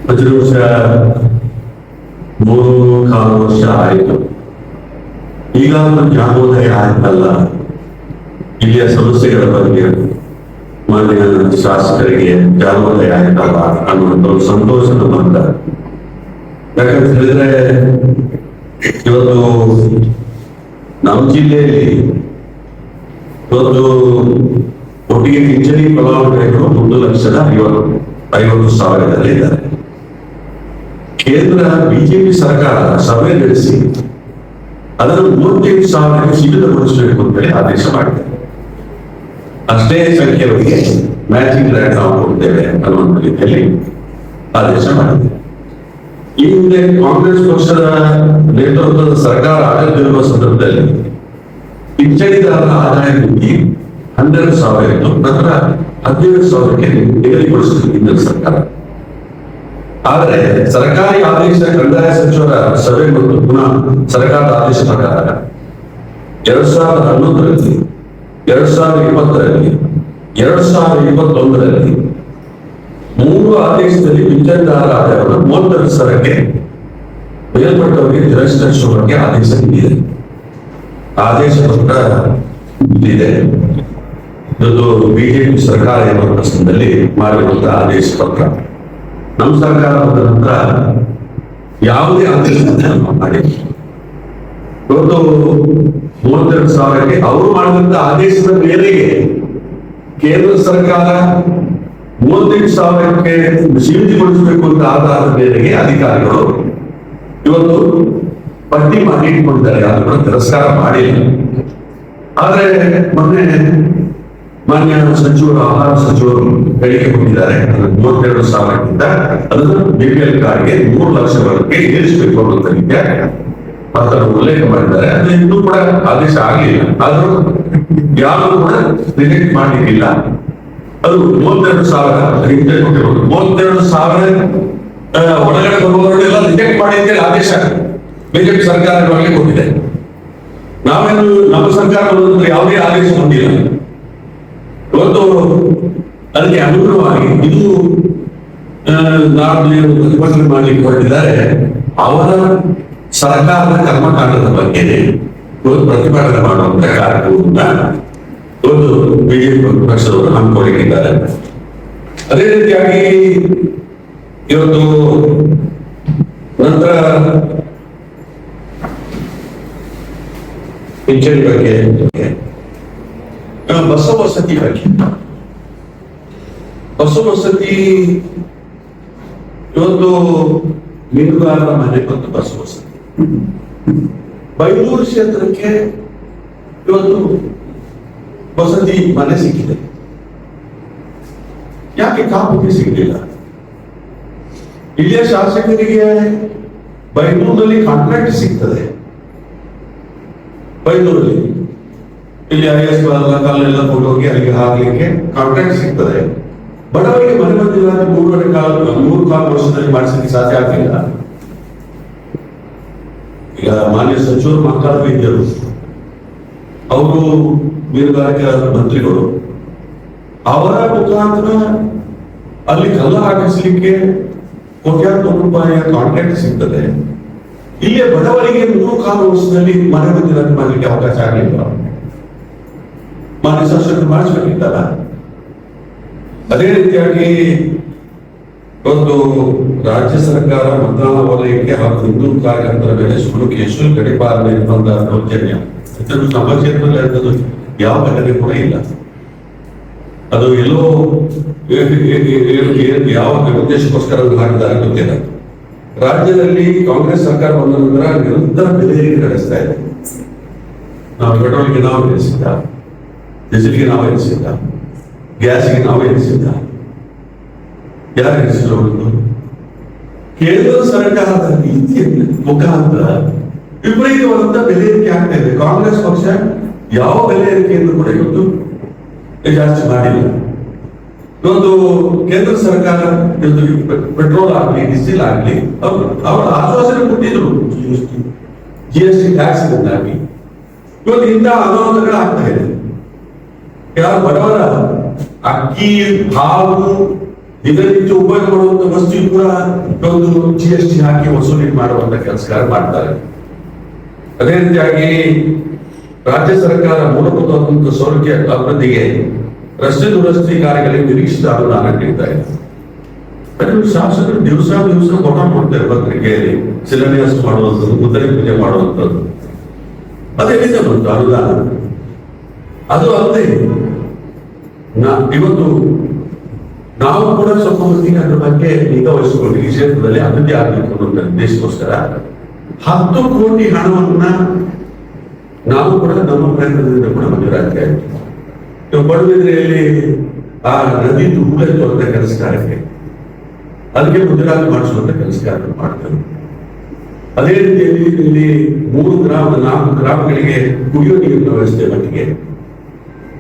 ವರ್ಷ 3.25 ವರ್ಷ ಆಯಿತು. ಈಗ ಜ್ಞಾನೋದಯ ಆಯ್ತಲ್ಲ, ಇಲ್ಲಿಯ ಸಮಸ್ಯೆಗಳ ಬಗ್ಗೆ ಮಾನ್ಯ ಶಾಸಕರಿಗೆ ಜ್ಞಾನೋದಯ ಆಯ್ತಲ್ಲ ಅನ್ನುವಂಥ ಒಂದು ಸಂತೋಷದ ಬಂದ. ಯಾಕಂತ ಹೇಳಿದ್ರೆ ಇವತ್ತು ನಮ್ಮ ಜಿಲ್ಲೆಯಲ್ಲಿ ಇವತ್ತು ಒಟ್ಟಿಗೆ ಪಿಂಚಣಿ ಫಲಾನುಭವಿಗಳು 1,50,050 ಕೇಂದ್ರ ಬಿಜೆಪಿ ಸರ್ಕಾರ ಸಭೆ ನಡೆಸಿ ಅದನ್ನು 35,000 ಸೀಮಿತಗೊಳಿಸಬೇಕು ಅಂತೇಳಿ ಆದೇಶ ಮಾಡಿದೆ. ಅಷ್ಟೇ ಸಂಖ್ಯೆಯವರಿಗೆ ಮ್ಯಾಚಿಂಗ್ ಗ್ರಾಂಟ್ ನಾವು ಕೊಡ್ತೇವೆ ಅನ್ನುವಂಥ ರೀತಿಯಲ್ಲಿ ಆದೇಶ ಮಾಡಿದೆ. ಈ ಹಿಂದೆ ಕಾಂಗ್ರೆಸ್ ಪಕ್ಷದ ನೇತೃತ್ವದ ಸರ್ಕಾರ ಆಡಳಿತವಿರುವ ಸಂದರ್ಭದಲ್ಲಿ ಪಿಂಚಣಿದಾರರ ಆದಾಯ ಮಿತಿ 12,000 ಇತ್ತು. ನಂತರ 15,000ಕ್ಕೆ ನಿಗದಿಗೊಳಿಸಿದ ಸರ್ಕಾರ. ಆದರೆ ಸರ್ಕಾರಿ ಆದೇಶ ಕಂದಾಯ ಸಚಿವರ ಸಭೆ ಮತ್ತು ಪುನಃ ಸರ್ಕಾರದ ಆದೇಶ ಪ್ರಕಾರ 2011ರಲ್ಲಿ, 2020ರಲ್ಲಿ, 2021ರಲ್ಲಿ 3 ಆದೇಶದಲ್ಲಿ ಪಿಂಚಣಿದಾರರ ಆದಾಯವನ್ನು 32,000ಕ್ಕೆ ಮೇಲ್ಪಟ್ಟವರಿಗೆ ತಿರಸ್ಕರಿಸುವುದಕ್ಕೆ ಆದೇಶ ನೀಡಿದೆ. ಆದೇಶ ಪತ್ರ ಇದೆ. ಇದು ಬಿಜೆಪಿ ಸರ್ಕಾರ ಎಂಬ ಪ್ರಶ್ನೆಯಲ್ಲಿ ಮಾಡಿರುವಂತಹ ಆದೇಶ ಪತ್ರ. ನಮ್ಮ ಸರ್ಕಾರ ಬಂದ ನಂತರ ಯಾವುದೇ ಆದೇಶ ಮಾಡಿಲ್ಲ. ಇವತ್ತು 32,000ಕ್ಕೆ ಅವರು ಮಾಡಿದಂತ ಆದೇಶದ ಮೇರೆಗೆ ಕೇಂದ್ರ ಸರ್ಕಾರ 35,000ಕ್ಕೆ ಸೀಮಿತಗೊಳಿಸಬೇಕು ಅಂತ ಆಧಾರದ ಮೇರೆಗೆ ಅಧಿಕಾರಿಗಳು ಇವತ್ತು ಪಟ್ಟಿ ಮಾಡಿ ಇಟ್ಕೊಂಡಿದ್ದಾರೆ. ಅದನ್ನು ತಿರಸ್ಕಾರ ಮಾಡಿಲ್ಲ. ಆದ್ರೆ ಮೊನ್ನೆ ಮಾನ್ಯ ಸಚಿವರು, ಆಹಾರ ಸಚಿವರು ಹೇಳಿಕೆ ಕೊಟ್ಟಿದ್ದಾರೆ, 32,000ಕ್ಕಿಂತ ಅದನ್ನು ಬಿಪಿಎಲ್ ಕಾರ್ಡ್ಗೆ 3 ಲಕ್ಷವರೆಗೆ ಏರಿಸಬೇಕು ಅನ್ನೋ ರೀತಿಯ ಮಾತನ್ನು ಉಲ್ಲೇಖ ಮಾಡಿದ್ದಾರೆ. ಅದು ಇನ್ನೂ ಕೂಡ ಆದೇಶ ಆಗಲಿಲ್ಲ. ಆದರೂ ಯಾರು ಕೂಡ ರಿಜೆಕ್ಟ್ ಮಾಡಲಿಕ್ಕಿಲ್ಲ. ಅದು 32,000 ಕೊಟ್ಟಿರೋದು. 32,000 ಒಳಗಡೆ ಬರುವವರೆಲ್ಲ ರಿಜೆಕ್ಟ್ ಮಾಡಿ ಅಂತೇಳಿ ಆದೇಶ ಬಿಜೆಪಿ ಸರ್ಕಾರ ಕೊಟ್ಟಿದೆ. ನಾವೇನು ನಮ್ಮ ಸರ್ಕಾರ ಯಾವುದೇ ಆದೇಶ ಹೊಂದಿಲ್ಲ. ಇವತ್ತು ಅದಕ್ಕೆ ಅನುಗುಣವಾಗಿ ಇದು ನಾವು ಪ್ರತಿಭಟನೆ ಮಾಡಲಿಕ್ಕೆ ಹೊರಟಿದ್ದಾರೆ. ಅವರ ಸರ್ಕಾರದ ಕರ್ಮಕಾಂಡದ ಬಗ್ಗೆ ಇವತ್ತು ಪ್ರತಿಭಟನೆ ಮಾಡುವಂತ ಕಾರ್ಯಕ್ರಮವನ್ನ ಇವತ್ತು ಬಿಜೆಪಿ ಪಕ್ಷದವರು ಹಮ್ಮಿಕೊಂಡಿದ್ದಾರೆ. ಅದೇ ರೀತಿಯಾಗಿ ಇವತ್ತು ನಂತರ ಪಿಂಚಣಿ ಬಗ್ಗೆ, ಬಸ ವಸತಿ ಬಗ್ಗೆ, ಬಸ ವಸತಿ ಇವತ್ತು ಮೀನುಗಾರರ ಮನೆ ಮತ್ತು ಬಸ ವಸತಿ ಬೈಲೂರು ಕ್ಷೇತ್ರಕ್ಕೆ ಇವತ್ತು ವಸತಿ ಮನೆ ಸಿಕ್ಕಿದೆ. ಯಾಕೆ ಕಾಪುಗೆ ಸಿಗಲಿಲ್ಲ? ಇಲ್ಲಿಯ ಶಾಸಕರಿಗೆ ಬೈಲೂರಿನಲ್ಲಿ ಕಾಂಟ್ರಾಕ್ಟ್ ಸಿಗ್ತದೆ. ಬೈಲೂರಲ್ಲಿ ಇಲ್ಲಿ IS ಕಲ್ಲೆಲ್ಲ ಹೋಗಿ ಅಲ್ಲಿಗೆ ಹಾಕ್ಲಿಕ್ಕೆ ಕಾಂಟ್ರಾಕ್ಟ್ ಸಿಗ್ತದೆ. ಬಡವರಿಗೆ ಮನೆ ಬಂದಿಲ್ಲ. 3.25 ವರ್ಷದಲ್ಲಿ ಮಾಡಿಸಲಿಕ್ಕೆ ಸಾಧ್ಯ ಆಗಲಿಲ್ಲ. ಈಗ ಮಾನ್ಯ ಸಚಿವರು ಮಕ್ಕಳ ವೈದ್ಯರು, ಅವರು ಮೀನುಗಾರಿಕೆ ಮಂತ್ರಿಗಳು, ಅವರ ಮುಖಾಂತರ ಅಲ್ಲಿ ಕಲ್ಲ ಹಾಕಿಸ್ಲಿಕ್ಕೆ ಕೋಟ್ಯಾಂತರ ರೂಪಾಯಿಯ ಕಾಂಟ್ರಾಕ್ಟ್ ಸಿಗ್ತದೆ. ಇಲ್ಲಿಯ ಬಡವರಿಗೆ 3.25 ವರ್ಷದಲ್ಲಿ ಮನೆ ಬಂದಿಲ್ಲ ಮಾಡಲಿಕ್ಕೆ ಅವಕಾಶ ಆಗಲಿಲ್ಲ. ಮಾನ್ಯ ಶಾಸಕರು ಮಾಡಿಸ್ಬೇಕಿತ್ತಲ್ಲ. ಅದೇ ರೀತಿಯಾಗಿ ಒಂದು ರಾಜ್ಯ ಸರ್ಕಾರ ಮತದಾನ ವಲಯಕ್ಕೆ ಹಾಗೂ ಹಿಂದೂ ಕಾರ್ಯಕರ್ತರ ಮೇಲೆ ಸುಳ್ಳು ಕೇಸು, ಗಡಿಪಾರ ನಿರ್ಬಂಧ, ದೌರ್ಜನ್ಯ ಇದನ್ನು ನಮ್ಮ ಕ್ಷೇತ್ರದಲ್ಲಿ ಅಂತದ್ದು ಯಾವ ಘಟನೆ ಕೂಡ ಇಲ್ಲ. ಅದು ಎಲ್ಲೋ ಯಾವ ಉದ್ದೇಶಕ್ಕೋಸ್ಕರ ಹಾಕಿದ್ದಾರೆ ಗೊತ್ತಿಲ್ಲ. ರಾಜ್ಯದಲ್ಲಿ ಕಾಂಗ್ರೆಸ್ ಸರ್ಕಾರ ಬಂದ ನಂತರ ನಿರಂತರ ಬೆಲೆ ಏರಿಕೆ ನಡೆಸ್ತಾ ಇದೆ. ನಾವು ಪೆಟ್ರೋಲ್ಗೆ ನಾವು ಏರಿಸಿದ್ದ, ಡೀಸೆಲ್ಗೆ ನಾವು ಏರಿಸಿದ್ದ, ಗ್ಯಾಸ್ಗೆ ನಾವು ಏರಿಸಿದ್ದ. ಯಾರು ಏರಿಸಿದ್ರು? ಕೇಂದ್ರ ಸರ್ಕಾರದ ನೀತಿಯ ಮುಖಾಂತರ ವಿಪರೀತವಾದಂತ ಬೆಲೆ ಏರಿಕೆ ಆಗ್ತಾ ಇದೆ. ಕಾಂಗ್ರೆಸ್ ಪಕ್ಷ ಯಾವ ಬೆಲೆ ಏರಿಕೆಯನ್ನು ಕೂಡ ಇವತ್ತು ಜಾಸ್ತಿ ಮಾಡಿಲ್ಲ. ಇವತ್ತು ಕೇಂದ್ರ ಸರ್ಕಾರ ಪೆಟ್ರೋಲ್ ಆಗಲಿ, ಡೀಸೆಲ್ ಆಗಲಿ ಅವರು ಆಶ್ವಾಸನೆ ಕೊಟ್ಟಿದ್ರು. GST ಟ್ಯಾಕ್ಸ್ ಇಂದಾಗಿ ಇವತ್ತು ಇಂತಹ ಅನಾಹುತಗಳು ಆಗ್ತಾ ಇದೆ. ಯಾರು ಬಡವರ ಅಕ್ಕಿ, ಹಾಲು ದಿನನಿತ್ಯ ಉಪಯೋಗ ಮಾಡುವಂತ ವಸ್ತು ಕೂಡ ಒಂದು GST ಹಾಕಿ ವಸೂಲಿ ಮಾಡುವಂತ ಕೆಲಸ ಮಾಡ್ತಾರೆ. ಅದೇ ರೀತಿಯಾಗಿ ರಾಜ್ಯ ಸರ್ಕಾರ ಮೂಲಭೂತ ಸೌಲಭ್ಯ ಅಭಿವೃದ್ಧಿಗೆ ರಸ್ತೆ ದುರಸ್ತಿ ಕಾರ್ಯಗಳಿಗೆ ನಿರೀಕ್ಷಿತ ಅನುದಾನ ನೀಡ್ತಾ ಇದೆ. ಶಾಸಕರು ದಿವಸ ಕೊಟ್ಟ ಮಾಡ್ತಾರೆ ಪತ್ರಿಕೆಯಲ್ಲಿ ಶಿಲಾನ್ಯಾಸ ಮಾಡುವಂಥದ್ದು, ಮುದ್ರೆ ಪೂಜೆ ಮಾಡುವಂಥದ್ದು. ಅದೇನಿದೆ ಬಂತು ಅನುದಾನ. ಅದು ಅಲ್ಲದೆ ಇವತ್ತು ನಾವು ಕೂಡ ಸ್ವಲ್ಪ ಮಟ್ಟಿಗೆ ಅದ್ರ ಬಗ್ಗೆ ನಿಗಾ ವಹಿಸಿಕೊಂಡು ಈ ಕ್ಷೇತ್ರದಲ್ಲಿ ಅಭಿವೃದ್ಧಿ ಆಗಬೇಕು ಅನ್ನೋ ಉದ್ದೇಶಕ್ಕೋಸ್ಕರ 10 ಕೋಟಿ ಹಣವನ್ನ ನಾವು ಕೂಡ ನಮ್ಮ ಪ್ರಯತ್ನದಿಂದ ಕೂಡ ಮಂಜೂರಾತಿ ಆಯಿತು. ಇವು ಪಡುಬಿದ್ರೆಯಲ್ಲಿ ಆ ನದಿ ಹೂಳೆತ್ತು ಅಂತ ಕೆಲಸ ಕಾರ್ಯಕ್ಕೆ ಅದಕ್ಕೆ ಮಂಜೂರಾತಿ ಮಾಡಿಸುವಂತ ಕೆಲಸ ಕಾರ್ಯ ಮಾಡ್ತೇವೆ. ಅದೇ ರೀತಿಯಲ್ಲಿ ಇಲ್ಲಿ 4 ಗ್ರಾಮಗಳಿಗೆ ಕುಡಿಯುವ ನೀರಿನ ವ್ಯವಸ್ಥೆ ಮಟ್ಟಿಗೆ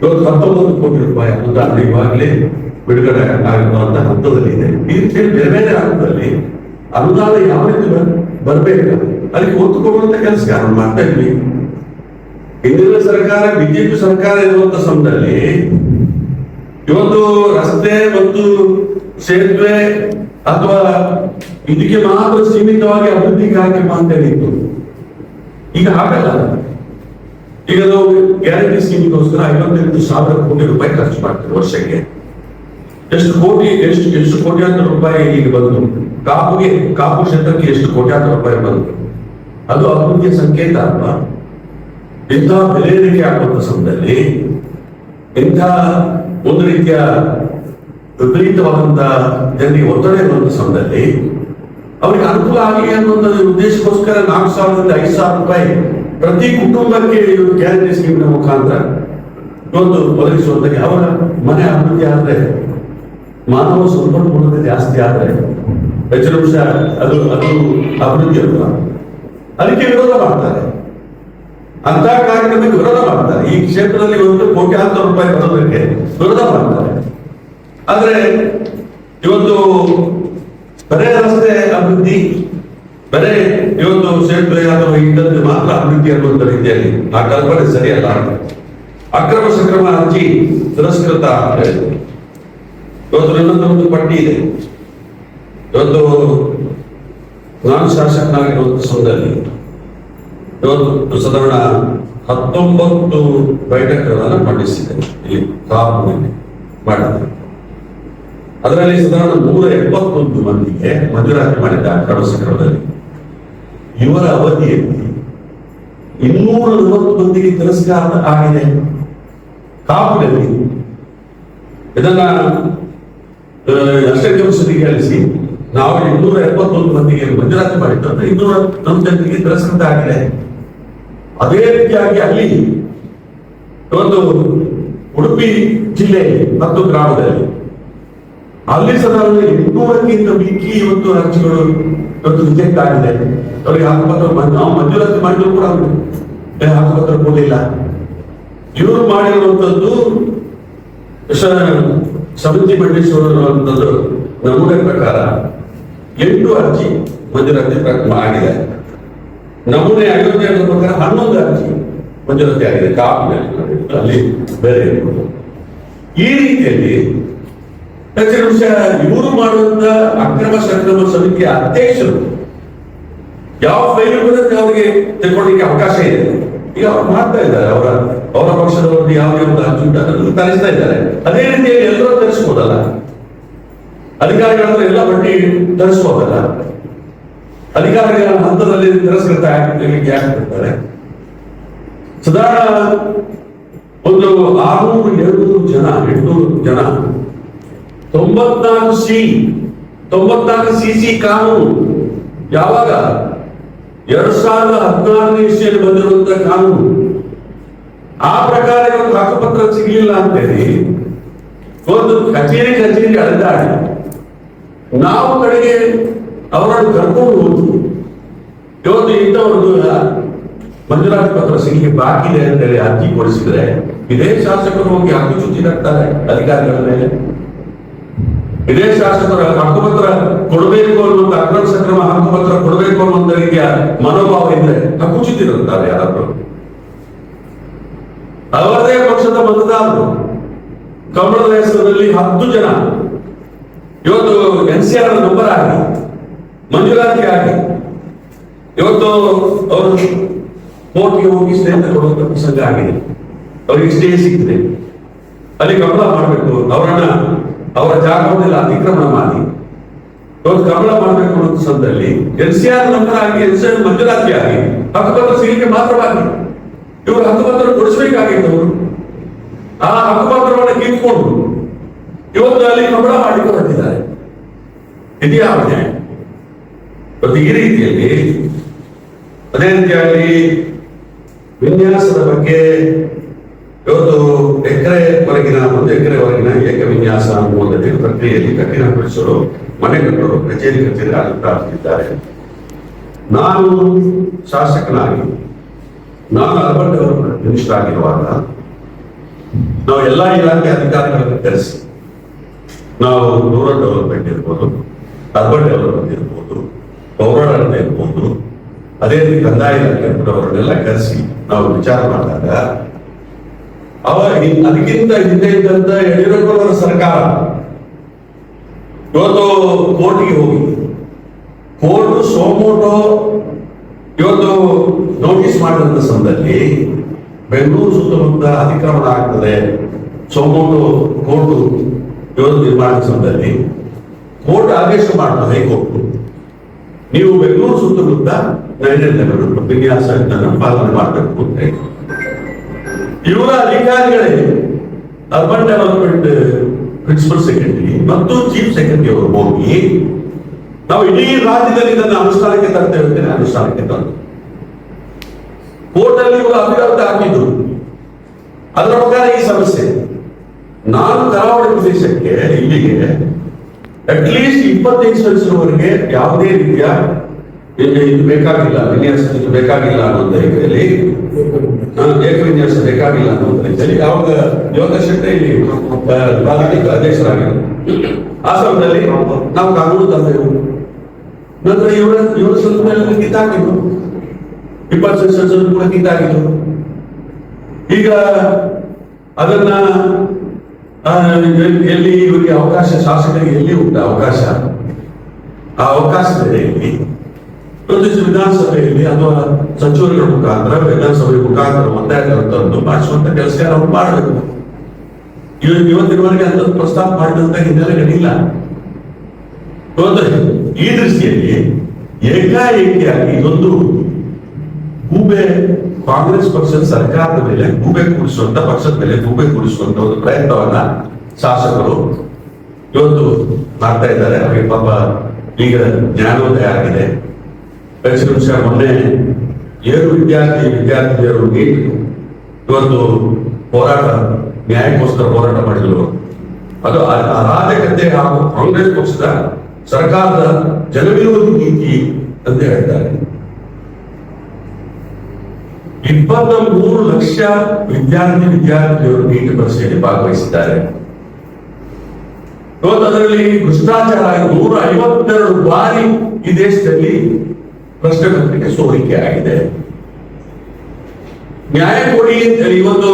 19 ಕೋಟಿ ರೂಪಾಯಿ ಅನುದಾನ ಇವಾಗಲೇ ಬಿಡುಗಡೆ ಆಗಿರುವಂತಹ ಹಂತದಲ್ಲಿ ಇದೆ. ಈ ರೀತಿ ಬೇರೆ ಬೇರೆ ಹಂತದಲ್ಲಿ ಅನುದಾನ ಯಾವ ರೀತಿ ಬರ್ಬೇಕು ಅದಕ್ಕೆ ಒತ್ತು ಕೊಡುವಂತ ಕೆಲಸ ಮಾಡ್ತಾ ಇದ್ವಿ. ಹಿಂದಿನ ಸರ್ಕಾರ ಬಿಜೆಪಿ ಸರ್ಕಾರ ಇರುವಂತ ಸಮಯದಲ್ಲಿ ಇವತ್ತು ರಸ್ತೆ ಮತ್ತು ಸೇತುವೆ ಅಥವಾ ಇದಕ್ಕೆ ಮಾತ್ರ ಸೀಮಿತವಾಗಿ ಅಭಿವೃದ್ಧಿ ಕಾರ್ಯಕ್ರಮ ಅಂತ ಹೇಳಿತ್ತು. ಈಗ ಆಗಲ್ಲ. ಈಗ ನಾವು ಗ್ಯಾರಂಟಿ ಸ್ಕೀಮಿಗೋಸ್ಕರ 58,000 ಕೋಟಿ ರೂಪಾಯಿ ಖರ್ಚು ಮಾಡ್ತೀವಿ ವರ್ಷಕ್ಕೆ. ಎಷ್ಟು ಕೋಟ್ಯಾಂತರ ರೂಪಾಯಿ ಈಗ ಬಂತು. ಕಾಪು ಕ್ಷೇತ್ರಕ್ಕೆ ಎಷ್ಟು ಕೋಟ್ಯಾಂತರ ರೂಪಾಯಿ ಬಂತು. ಅದು ಅಭಿವೃದ್ಧಿಯ ಸಂಕೇತ ಅಲ್ವಾ? ಇಂಥ ಬೆಲೆ ಏರಿಕೆ ಆಗುವಂತ ಸಮಯದಲ್ಲಿ ಇಂಥ ಒಂದು ರೀತಿಯ ವಿಪರೀತವಾದಂತಹ ಜನರಿಗೆ ಒತ್ತಡ ಇರುವಂತ ಸಮಯದಲ್ಲಿ ಅವರಿಗೆ ಅನುಕೂಲ ಆಗಲಿ ಅನ್ನುವಂಥ ಉದ್ದೇಶಕ್ಕೋಸ್ಕರ 4,000ರಿಂದ 5,000 ರೂಪಾಯಿ ಪ್ರತಿ ಕುಟುಂಬಕ್ಕೆ ಗ್ಯಾರಂಟಿ ಸ್ಕೀಮ್ನ ಮುಖಾಂತರ ಇವತ್ತು ಒದಗಿಸುವಂತ ಅವರ ಮನೆ ಅಭಿವೃದ್ಧಿ ಆದ್ರೆ, ಮಾನವ ಸಂಪನ್ಮೂಲತೆ ಜಾಸ್ತಿ ಆದ್ರೆ ಹೆಚ್ಚಿನ ಅದು ಅಭಿವೃದ್ಧಿ ಅಲ್ವಾ? ಅದಕ್ಕೆ ವಿರೋಧ ಮಾಡ್ತಾರೆ. ಅಂತ ಕಾರ್ಯಕ್ರಮಕ್ಕೆ ವಿರೋಧ ಮಾಡ್ತಾರೆ. ಈ ಕ್ಷೇತ್ರದಲ್ಲಿ ಒಂದು ಕೋಟ್ಯಾಂತರ ರೂಪಾಯಿ ಬರೋದಕ್ಕೆ ವಿರೋಧ ಮಾಡ್ತಾರೆ. ಆದ್ರೆ ಇವತ್ತು ಬರೇ ರಸ್ತೆ ಅಭಿವೃದ್ಧಿ, ಬರೇ ಇವತ್ತು ಸೇತುವೆ ಅಥವಾ ಇಂಥದ್ದು ಮಾತ್ರ ಅಭಿವೃದ್ಧಿ ಅನ್ನುವಂಥ ರೀತಿಯಲ್ಲಿ ಆ ಕಲ್ಪನೆ ಸರಿಯಲ್ಲ. ಅಕ್ರಮ ಸಕ್ರಮ ಅರ್ಜಿ ತಿರಸ್ಕೃತ ಅಂತ ಹೇಳಿದ್ರು. ಇವತ್ತು ನನ್ನತ್ರ ಒಂದು ಪಟ್ಟಿ ಇದೆ. ಇವತ್ತು ನಾನು ಶಾಸಕನಾಗಿರುವಂತ ಸಮಯದಲ್ಲಿ ಇವತ್ತು ಸಾಧಾರಣ 19 ಬೈಠಕ್ಗಳನ್ನು ಮಂಡಿಸಿದೆ. ಇಲ್ಲಿ ಕಾಪುನಲ್ಲಿ ಮಾಡಿದೆ. ಅದರಲ್ಲಿ ಸಾಧಾರಣ 171 ಮಂದಿಗೆ ಮಂಜೂರಾತಿ ಮಾಡಿದ್ದ ಅಕ್ರಮ ಸಕ್ರಮದಲ್ಲಿ. ಇವರ ಅವಧಿಯಲ್ಲಿ 240 ಮಂದಿಗೆ ತಿರಸ್ಕಾರ ಆಗಿದೆ ಕಾಪುನಲ್ಲಿ. ಇದನ್ನ ಅಷ್ಟೇ ಸಂಸದಿಗೆ ಹೇಳಿಸಿ ನಾವು 271 ಮಂದಿಗೆ ಮಂಜೂರಾತಿ ಮಾಡಿದ್ದು ಅಂದ್ರೆ 201 ಜನರಿಗೆ ತಿರಸ್ಕೃತ ಆಗಿದೆ. ಅದೇ ರೀತಿಯಾಗಿ ಅಲ್ಲಿ ಇವತ್ತು ಉಡುಪಿ ಜಿಲ್ಲೆ 10 ಗ್ರಾಮದಲ್ಲಿ ಅಲ್ಲಿ ಸಾಧಾರಣ 800ಕ್ಕಿಂತ ಮಿಕ್ಕಿ ಇವತ್ತು ಅರ್ಜಿಗಳು ಇವತ್ತು ರಿಜೆಕ್ಟ್ ಆಗಿದೆ. ಅವರಿಗೆ ಹಕ್ಕುಪತ್ರ ನಾವು ಮಂಜೂರಾತಿ ಮಾಡಿದ್ರು ಕೂಡ ಹಕ್ಕುಪತ್ರ ಕೊಡಲಿಲ್ಲ. ಇವರು ಮಾಡಿರುವಂತದ್ದು ಸಮಿತಿ ಮಂಡಿಸುವಂತದ್ದು ನಮೂನೆ ಪ್ರಕಾರ 8 ಅರ್ಜಿ ಮಂಜೂರಾತಿ ಆಗಿದೆ. ನಮೂನೆ ಅಯೋಧ್ಯೆ ಪ್ರಕಾರ 11 ಅರ್ಜಿ ಮಂಜೂರಾತಿ ಆಗಿದೆ ಕಾಪಿನಲ್ಲಿ, ಅಲ್ಲಿ ಬೇರೆ ಇರ್ಬೋದು. ಈ ರೀತಿಯಲ್ಲಿ ಇವರು ಮಾಡುವಂತ ಅಕ್ರಮ ಸಕ್ರಮ ಸಮಿತಿಯ ಅಧ್ಯಕ್ಷರು ಯಾವ ಫೈಲ್ ಬರುತ್ತೆ ಅವರಿಗೆ ತಿಳ್ಕೊಳ್ಳಿಕ್ಕೆ ಅವಕಾಶ ಇದೆ. ಈಗ ಅವ್ರು ಮಾಡ್ತಾ ಇದ್ದಾರೆ. ಅವರ ಪಕ್ಷದವರದ್ದು ಯಾವುದೇ ಒಂದು ಅರ್ಜಿ ಉಂಟು ತರಿಸ್ತಾ ಇದ್ದಾರೆ. ಅದೇ ರೀತಿಯಲ್ಲಿ ಎಲ್ಲರೂ ತರಿಸ್ಬೋದಲ್ಲ, ಅಧಿಕಾರಿಗಳ ಎಲ್ಲ ಬಡ್ಡಿ ತರಿಸ್ಬೋದಲ್ಲ. ಅಧಿಕಾರಿಗಳ ಹಂತದಲ್ಲಿ ತಿರಸ್ಕೃತ ಆಗ್ತಿರ್ತಾರೆ. ಸಾಧಾರಣ ಒಂದು 607 ಜನ 800 ಜನ 94 CC ಕಾನೂನು ಯಾವಾಗ 2016ನೇ ಇಸ್ವಿಯಲ್ಲಿ ಬಂದಿರುವಂತಹ ಕಾನೂನು. ಆ ಪ್ರಕಾರ ಇವತ್ತು ಹಕ್ಕುಪತ್ರ ಸಿಗಲಿಲ್ಲ ಅಂತೇಳಿ ಒಂದು ಕಚೇರಿ ಅಲೆದಾಡಿ ನಾವು ಕಡೆಗೆ ಅವರನ್ನು ಕರ್ಕೊಂಡು ಹೋಗಿ ಇವತ್ತು ಇಂಥವ್ರದ್ದು ಮಂಜೂರಾತಿ ಪತ್ರ ಸಿಗಲಿಕ್ಕೆ ಬಾಕಿ ಇದೆ ಅಂತೇಳಿ ಅರ್ಜಿ ಕೊಡಿಸಿದ್ರೆ ಇದೇ ಶಾಸಕರು ಹೋಗಿ ಹಕ್ಕುಚ್ಯುತಿ ಹಾಕ್ತಾರೆ ಅಧಿಕಾರಿಗಳ ಮೇಲೆ. ಇದೇ ಶಾಸಕರು ಹಕ್ಕುಪತ್ರ ಕೊಡಬೇಕು ಅನ್ನುವಂತ ಅಕ್ರಮ ಸಕ್ರಮ ಹಕ್ಕುಪತ್ರ ಕೊಡಬೇಕು ಅನ್ನುವಂತ ರೀತಿಯ ಮನೋಭಾವ ಇದ್ರೆ ಹಕ್ಕುಚ್ಯುತಿ ಇರುತ್ತಾರೆ ಯಾರಾದ್ರೂ. ಅವರದೇ ಪಕ್ಷದ ಮತದಾರರು ಕಮಲದ ಹೆಸರಲ್ಲಿ 10 ಜನ ಇವತ್ತು NCR ನಂಬರ್ ಆಗಿ ಮಂಜೂರಾತಿ ಆಗಿ ಇವತ್ತು ಅವರು ಕೋರ್ಟ್ಗೆ ಹೋಗಿ ಸ್ನೇಹಿತ ಕೊಡುವಂತ ಪ್ರಸಂಗ ಆಗಿದೆ. ಅವ್ರಿಗೆ ಸ್ಟೇ ಸಿಗ್ತದೆ, ಅಲ್ಲಿ ಕಮಲ ಮಾಡಬೇಕು, ಅವರ ಜಾಗವನ್ನೆಲ್ಲ ಅತಿಕ್ರಮಣ ಮಾಡಿ ಇವತ್ತು ಕಮಲ ಮಾಡಬೇಕು ಅನ್ನೋ ಸಂದರ್ಭದಲ್ಲಿ NCR ನಂಬರ್ ಆಗಿ NCR ಮಂಜೂರಾತಿ ಆಗಿ ಹಕ್ಕುಪತ್ರ ಸಿಗಲಿಕ್ಕೆ ಮಾತ್ರವಾಗಿ ಇವರು ಹಕ್ಕುಪತ್ರ ಕೊಡಿಸಬೇಕಾಗಿತ್ತು. ಆ ಹಕ್ಕುಪತ್ರವನ್ನು ಕಿತ್ಕೊಂಡು ಇವತ್ತು ಅಲ್ಲಿ ಕಮಲ ಮಾಡಿಕೊಂಡು ಹೊರಟಿದ್ದಾರೆ. ಇದು ಯಾವ ನ್ಯಾಯ? ಮತ್ತು ಈ ರೀತಿಯಲ್ಲಿ ಅದೇ ರೀತಿಯಾಗಿ ವಿನ್ಯಾಸದ ಬಗ್ಗೆ ಇವತ್ತು 1 ಎಕರೆವರೆಗಿನ ಏಕ ವಿನ್ಯಾಸ ಅನ್ನುವಂಥದ್ದು ಪ್ರಕ್ರಿಯೆಯಲ್ಲಿ ಕಠಿಣಗೊಳಿಸಲು ಮನೆ ಕಟ್ಟರು ಕಚೇರಿ ಆಗುತ್ತಿದ್ದಾರೆ. ನಾನು ಶಾಸಕನಾಗಿ ನಾನು ಅರ್ಬನ್ ಡೆವಲಪ್ಮೆಂಟ್ ಮಿನಿಸ್ಟರ್ ಆಗಿರುವಾಗ ನಾವು ಎಲ್ಲಾ ಇಲಾಖೆ ಅಧಿಕಾರಿಗಳನ್ನು ಕರೆಸಿ ನಾವು ರೂರಲ್ ಡೆವಲಪ್ಮೆಂಟ್ ಇರ್ಬೋದು, ಅರ್ಬನ್ ಡೆವಲಪ್ಮೆಂಟ್ ಇರ್ಬೋದು, ಪೌರಾಡಳಿತ ಇರ್ಬೋದು, ಅದೇ ರೀತಿ ಕಂದಾಯ ಇಲಾಖೆ ಅವರನ್ನೆಲ್ಲ ಕರೆಸಿ ನಾವು ವಿಚಾರ ಮಾಡಿದಾಗ ಅದಕ್ಕಿಂತ ಹಿಂದೆ ಇದ್ದಂತ ಯಡಿಯೂರಪ್ಪನವರ ಸರ್ಕಾರ ಇವತ್ತು ಕೋರ್ಟ್ಗೆ ಹೋಗಿ ಕೋರ್ಟ್ ಸೋಮೋಟೋ ಇವತ್ತು ನೋಟಿಸ್ ಮಾಡಿದಂತ ಸಂದರ್ಭದಲ್ಲಿ ಬೆಂಗಳೂರು ಸುತ್ತಮುತ್ತ ಅತಿಕ್ರಮಣ ಆಗ್ತದೆ, ಸೋಮೋಟೋ ಕೋರ್ಟ್ ಇವತ್ತು ನಿರ್ಮಾಣದ ಸಂದರ್ಭದಲ್ಲಿ ಕೋರ್ಟ್ ಆದೇಶ ಮಾಡ್ತದೆ ಹೈಕೋರ್ಟ್, ನೀವು ಬೆಂಗಳೂರು ಸುತ್ತಮುತ್ತ ವಿನ್ಯಾಸ ಪಾಲನೆ ಮಾಡಬೇಕು ಅಂತ ಹೇಳಿ ಇವರ ಅಧಿಕಾರಿಗಳೇ ಅರ್ಬನ್ ಡೆವಲಪ್ಮೆಂಟ್ ಪ್ರಿನ್ಸಿಪಲ್ ಸೆಕ್ರೆಟರಿ ಮತ್ತು ಚೀಫ್ ಸೆಕ್ರೆಟರಿ ಅವರು ಹೋಗಿ ನಾವು ಇಡೀ ರಾಜ್ಯದಲ್ಲಿ ಇದನ್ನು ಅನುಷ್ಠಾನಕ್ಕೆ ತರ್ತೇವೆ ಅಂತ ಅನುಷ್ಠಾನಕ್ಕೆ ತಂದು ಕೋರ್ಟ್ ಅಲ್ಲಿ ಇವರು ಅಭಿವೃದ್ಧಿ ಹಾಕಿದ್ರು. ಅದರ ಪ್ರಕಾರ ಈ ಸಮಸ್ಯೆ ನಾನು ಕರಾವಳಿ ಪ್ರದೇಶಕ್ಕೆ ಇಲ್ಲಿಗೆ ಅಟ್ಲೀಸ್ಟ್ 25 ವರ್ಷದವರೆಗೆ ಯಾವುದೇ ರೀತಿಯ ಇದು ಬೇಕಾಗಿಲ್ಲ, ವಿನ್ಯಾಸ ಬೇಕಾಗಿಲ್ಲ ಅನ್ನುವಂಥ ರೀತಿಯಲ್ಲಿ ಏಕ ವಿನ್ಯಾಸ ಬೇಕಾಗಿಲ್ಲ ಅನ್ನುವಂಥ ರೀತಿಯಲ್ಲಿ ಯಾವಾಗ ಯೋಗ ಶೆಟ್ಟಿ ಇಲ್ಲಿ ಪ್ರಾದೇಶಿಕ ಅಧ್ಯಕ್ಷರಾಗಿದ್ದರು ಆ ಸಮಯದಲ್ಲಿ ನಾವು ಕಾನೂನು ತಂದೆವು. ನಂತರ ಇವರ ಸಂದರ್ಭದಲ್ಲಿ ಕಿತ್ತಾಕಿದ್ರು, 20 ವರ್ಷ ಕೂಡ ಕಿತ್ತಾಕಿದ್ರು. ಈಗ ಅದನ್ನ ಎಲ್ಲಿ ಇವರಿಗೆ ಅವಕಾಶ, ಶಾಸಕರಿಗೆ ಎಲ್ಲಿ ಉಂಟ ಅವಕಾಶ, ಆ ಅವಕಾಶದಲ್ಲಿ ಪ್ರದೇಶ ವಿಧಾನಸಭೆಯಲ್ಲಿ ಅಥವಾ ಸಚಿವರುಗಳ ಮುಖಾಂತರ ವಿಧಾನಸಭೆ ಮುಖಾಂತರ ಒತ್ತಾಯ ತಂದು ಮಾಡಿಸುವಂತ ಕೆಲಸ ನಾವು ಮಾಡಬೇಕು. ಇವತ್ತಿನವರೆಗೆ ಅಂತ ಪ್ರಸ್ತಾಪ ಮಾಡಿದಂತ ಹಿನ್ನೆಲೆಗಳಿಲ್ಲ. ಈ ದೃಷ್ಟಿಯಲ್ಲಿ ಏಕಾಏಕಿಯಾಗಿ ಇದೊಂದು ಗೂಬೆ ಕಾಂಗ್ರೆಸ್ ಪಕ್ಷದ ಸರ್ಕಾರದ ಮೇಲೆ ಗೂಬೆ ಕೂಡಿಸುವಂತ ಪಕ್ಷದ ಮೇಲೆ ಗೂಬೆ ಕೂಡಿಸುವಂತ ಒಂದು ಪ್ರಯತ್ನವನ್ನ ಶಾಸಕರು ಇವತ್ತು ಮಾಡ್ತಾ ಇದ್ದಾರೆ. ಅವರಿಗೆ ಪಾಪ ಈಗ ಜ್ಞಾನೋದಯ ಆಗಿದೆ. ಹೆಚ್ಚಿನ ವಿಷಯ ಮೊನ್ನೆ 7 ವಿದ್ಯಾರ್ಥಿನಿಯರು ನೀಟ್ ಇವತ್ತು ಹೋರಾಟ, ನ್ಯಾಯಕ್ಕೋಸ್ಕರ ಹೋರಾಟ ಮಾಡಿದ್ರು. ಅದು ಅರಾಜಕತೆ ಹಾಗೂ ಕಾಂಗ್ರೆಸ್ ಪಕ್ಷದ ಸರ್ಕಾರದ ಜನವಿರೋಧಿ ನೀತಿ ಅಂತ ಹೇಳ್ತಾರೆ. 23 ಲಕ್ಷ ವಿದ್ಯಾರ್ಥಿನಿಯರು ನೀಟ್ ಪರೀಕ್ಷೆಯಲ್ಲಿ ಭಾಗವಹಿಸಿದ್ದಾರೆ. ಇವತ್ತು ಅದರಲ್ಲಿ ಭ್ರಷ್ಟಾಚಾರ 152 ಬಾರಿ ಈ ದೇಶದಲ್ಲಿ ಪ್ರಶ್ನೆ ಪತ್ರಿಕೆ ಸೋರಿಕೆ ಆಗಿದೆ. ನ್ಯಾಯ ಕೊಡಿ ಅಂತೇಳಿ ಇವತ್ತು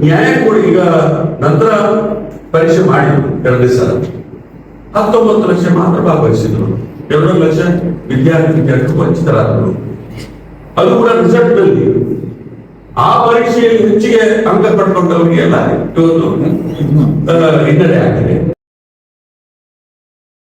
ನ್ಯಾಯ ಕೊಡಿ. ಈಗ ನಂತರ ಪರೀಕ್ಷೆ ಮಾಡಿದ್ರು 2 ಸಲ, 19 ಲಕ್ಷ ಮಾತ್ರ ಭಾಗವಹಿಸಿದ್ರು. 2 ಲಕ್ಷ ವಿದ್ಯಾರ್ಥಿಗಳು ವಂಚಿತರಾದರು. ಅದು ಕೂಡ ರಿಸಲ್ಟ್ ನಲ್ಲಿ ಆ ಪರೀಕ್ಷೆಯಲ್ಲಿ ಹೆಚ್ಚಿಗೆ ಅಂಕ ಪಡ್ಕೊಂಡವರಿಗೆ ಎಲ್ಲ ಇವತ್ತು ಹಿನ್ನಡೆ ಆಗಿದೆ.